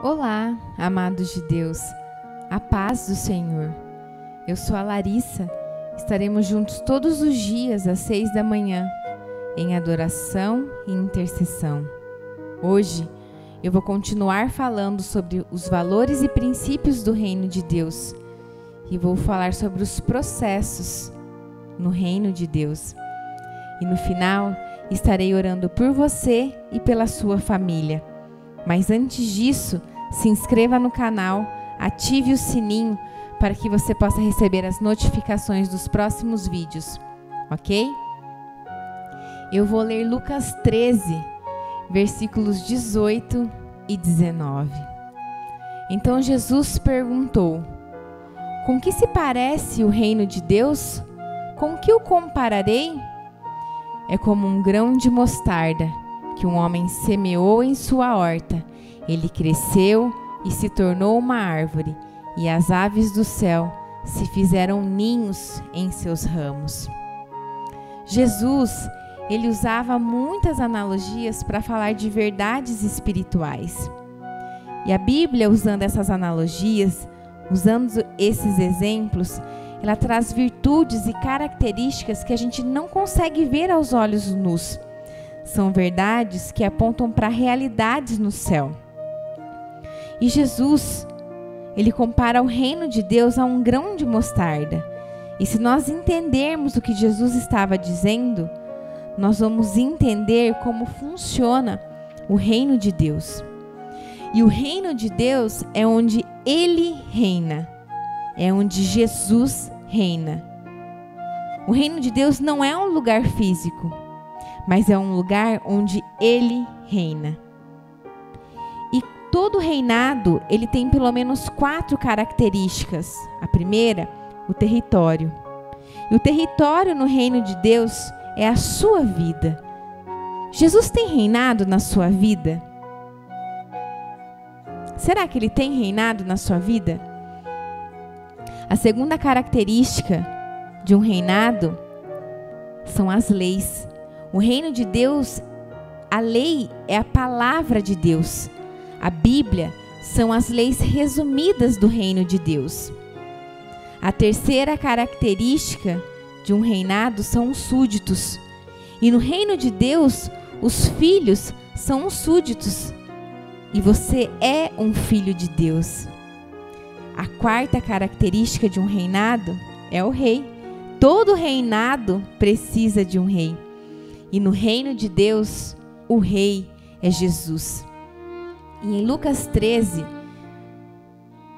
Olá, amados de Deus, a paz do Senhor. Eu sou a Larissa, estaremos juntos todos os dias às 6 da manhã, em adoração e intercessão. Hoje, eu vou continuar falando sobre os valores e princípios do reino de Deus e vou falar sobre os processos no reino de Deus. E no final, estarei orando por você e pela sua família. Mas antes disso, se inscreva no canal, ative o sininho para que você possa receber as notificações dos próximos vídeos, ok? Eu vou ler Lucas 13, versículos 18 e 19. Então Jesus perguntou: com que se parece o reino de Deus? Com que o compararei? É como um grão de mostarda que um homem semeou em sua horta. Ele cresceu e se tornou uma árvore, e as aves do céu se fizeram ninhos em seus ramos. Jesus, ele usava muitas analogias para falar de verdades espirituais. E a Bíblia, usando essas analogias, usando esses exemplos, ela traz virtudes e características que a gente não consegue ver aos olhos nus. São verdades que apontam para realidades no céu. E Jesus, ele compara o reino de Deus a um grão de mostarda. E se nós entendermos o que Jesus estava dizendo, nós vamos entender como funciona o reino de Deus. E o reino de Deus é onde Ele reina, é onde Jesus reina. O reino de Deus não é um lugar físico, mas é um lugar onde Ele reina. E todo reinado, ele tem pelo menos 4 características. A primeira, o território. E o território no reino de Deus é a sua vida. Jesus tem reinado na sua vida? Será que ele tem reinado na sua vida? A segunda característica de um reinado são as leis. O reino de Deus, a lei é a palavra de Deus. A Bíblia são as leis resumidas do reino de Deus. A terceira característica de um reinado são os súditos. E no reino de Deus, os filhos são os súditos. E você é um filho de Deus. A quarta característica de um reinado é o rei. Todo reinado precisa de um rei. E no reino de Deus, o rei é Jesus. E em Lucas 13,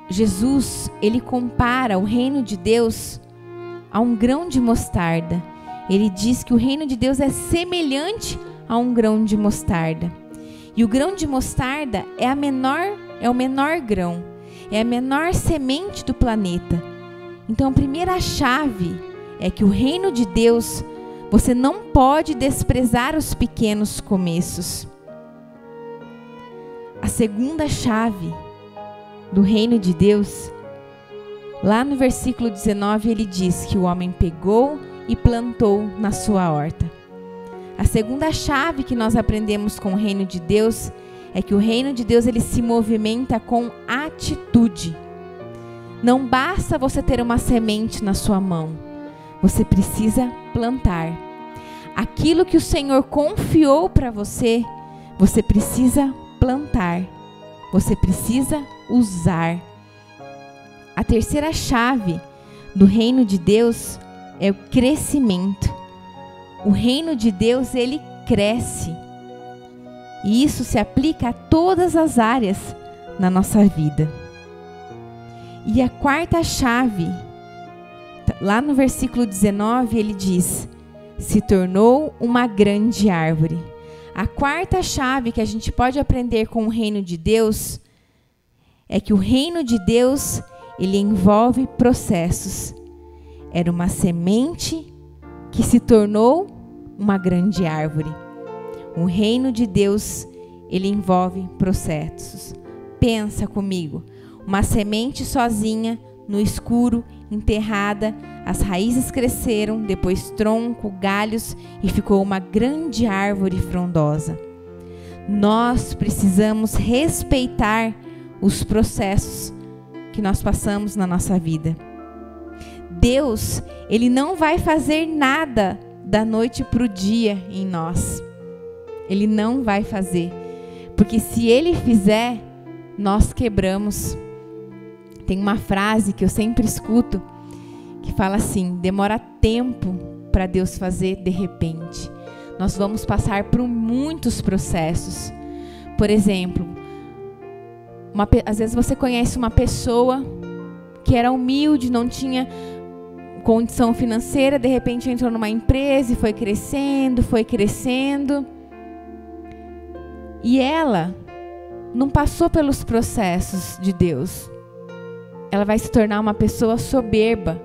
Jesus, ele compara o reino de Deus a um grão de mostarda. Ele diz que o reino de Deus é semelhante a um grão de mostarda. E o grão de mostarda é o menor grão, é a menor semente do planeta. Então a primeira chave é que o reino de Deus, você não pode desprezar os pequenos começos. A segunda chave do reino de Deus, lá no versículo 19, ele diz que o homem pegou e plantou na sua horta. A segunda chave que nós aprendemos com o reino de Deus é que o reino de Deus, ele se movimenta com atitude. Não basta você ter uma semente na sua mão, você precisa plantar. Aquilo que o Senhor confiou para você, você precisa plantar. Você precisa usar. A terceira chave do reino de Deus é o crescimento. O reino de Deus, ele cresce. E isso se aplica a todas as áreas na nossa vida. E a quarta chave, lá no versículo 19, ele diz: se tornou uma grande árvore. A quarta chave que a gente pode aprender com o reino de Deus é que o reino de Deus, ele envolve processos. Era uma semente que se tornou uma grande árvore. O reino de Deus, ele envolve processos. Pensa comigo, uma semente sozinha, no escuro, enterrada, as raízes cresceram, depois tronco, galhos e ficou uma grande árvore frondosa. Nós precisamos respeitar os processos que nós passamos na nossa vida. Deus, Ele não vai fazer nada da noite para o dia em nós. Ele não vai fazer. Porque se Ele fizer, nós quebramos. Tem uma frase que eu sempre escuto, que fala assim: demora tempo para Deus fazer de repente. Nós vamos passar por muitos processos. Por exemplo, às vezes você conhece uma pessoa que era humilde, não tinha condição financeira, de repente entrou numa empresa e foi crescendo. E ela não passou pelos processos de Deus. Ela vai se tornar uma pessoa soberba,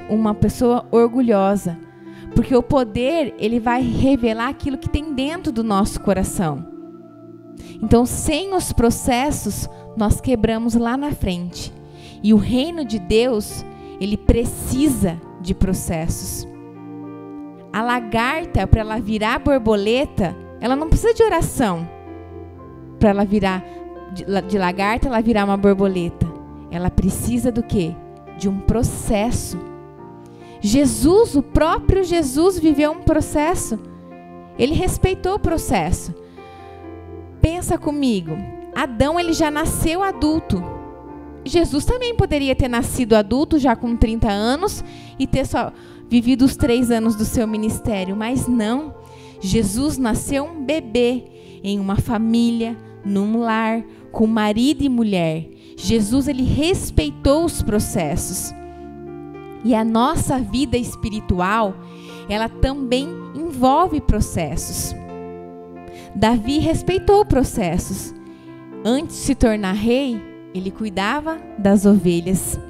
uma pessoa orgulhosa. Porque o poder, ele vai revelar aquilo que tem dentro do nosso coração. Então, sem os processos, nós quebramos lá na frente. E o reino de Deus, ele precisa de processos. A lagarta, para ela virar borboleta, ela não precisa de oração. Para ela virar, de lagarta, ela virar uma borboleta. Ela precisa do quê? De um processo. Jesus, o próprio Jesus, viveu um processo. Ele respeitou o processo. Pensa comigo. Adão, ele já nasceu adulto. Jesus também poderia ter nascido adulto, já com 30 anos, e ter só vivido os 3 anos do seu ministério. Mas não. Jesus nasceu um bebê, em uma família, num lar, com marido e mulher. Jesus, ele respeitou os processos. E a nossa vida espiritual, ela também envolve processos. Davi respeitou processos. Antes de se tornar rei, ele cuidava das ovelhas.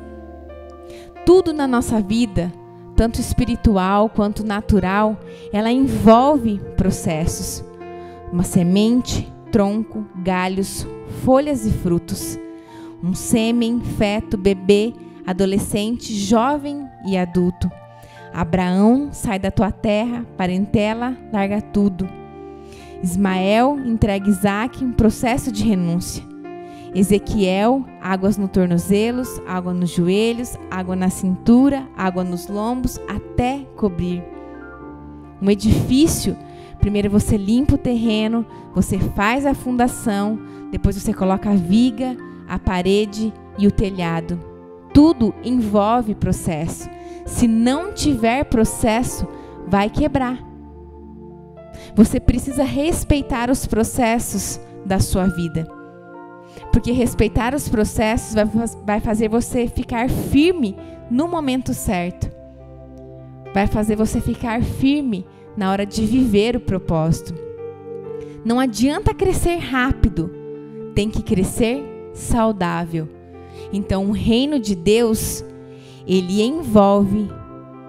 Tudo na nossa vida, tanto espiritual quanto natural, ela envolve processos. Uma semente, tronco, galhos, folhas e frutos. Um sêmen, feto, bebê, adolescente, jovem e adulto. Abraão sai da tua terra, parentela, larga tudo. Ismael entrega Isaac em processo de renúncia. Ezequiel, águas nos tornozelos, água nos joelhos, água na cintura, água nos lombos, até cobrir. Um edifício, primeiro você limpa o terreno, você faz a fundação, depois você coloca a viga, a parede e o telhado. Tudo envolve processo. Se não tiver processo, vai quebrar. Você precisa respeitar os processos da sua vida. Porque respeitar os processos vai fazer você ficar firme no momento certo. Vai fazer você ficar firme na hora de viver o propósito. Não adianta crescer rápido, tem que crescer saudável. Então, o reino de Deus, ele envolve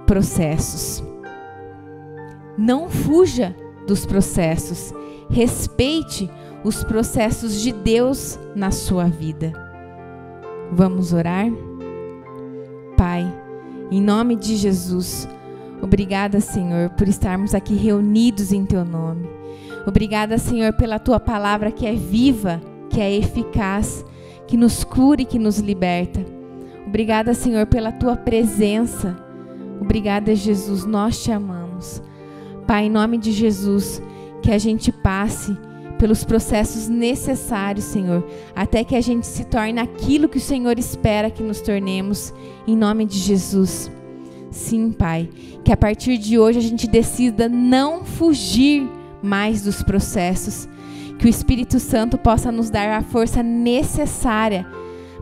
processos. Não fuja dos processos. Respeite os processos de Deus na sua vida. Vamos orar? Pai, em nome de Jesus, obrigada, Senhor, por estarmos aqui reunidos em Teu nome. Obrigada, Senhor, pela Tua palavra que é viva, que é eficaz, que nos cura e que nos liberta. Obrigada, Senhor, pela Tua presença. Obrigada, Jesus, nós Te amamos. Pai, em nome de Jesus, que a gente passe pelos processos necessários, Senhor, até que a gente se torne aquilo que o Senhor espera que nos tornemos, em nome de Jesus. Sim, Pai, que a partir de hoje a gente decida não fugir mais dos processos, que o Espírito Santo possa nos dar a força necessária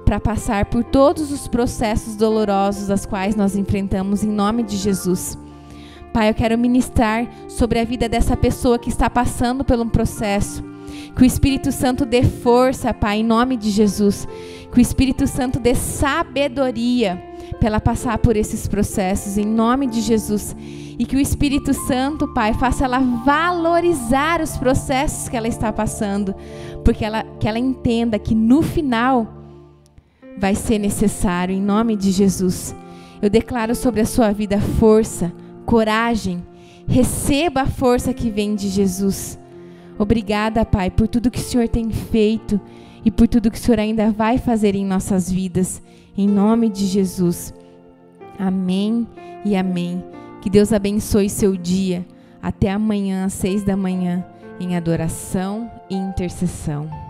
para passar por todos os processos dolorosos aos quais nós enfrentamos, em nome de Jesus. Pai, eu quero ministrar sobre a vida dessa pessoa que está passando por um processo. Que o Espírito Santo dê força, Pai, em nome de Jesus. Que o Espírito Santo dê sabedoria para ela passar por esses processos, em nome de Jesus. E que o Espírito Santo, Pai, faça ela valorizar os processos que ela está passando. Porque que ela entenda que no final vai ser necessário, em nome de Jesus. Eu declaro sobre a sua vida força, coragem. Receba a força que vem de Jesus. Obrigada, Pai, por tudo que o Senhor tem feito e por tudo que o Senhor ainda vai fazer em nossas vidas. Em nome de Jesus. Amém e amém. Que Deus abençoe seu dia. Até amanhã às 6 da manhã em adoração e intercessão.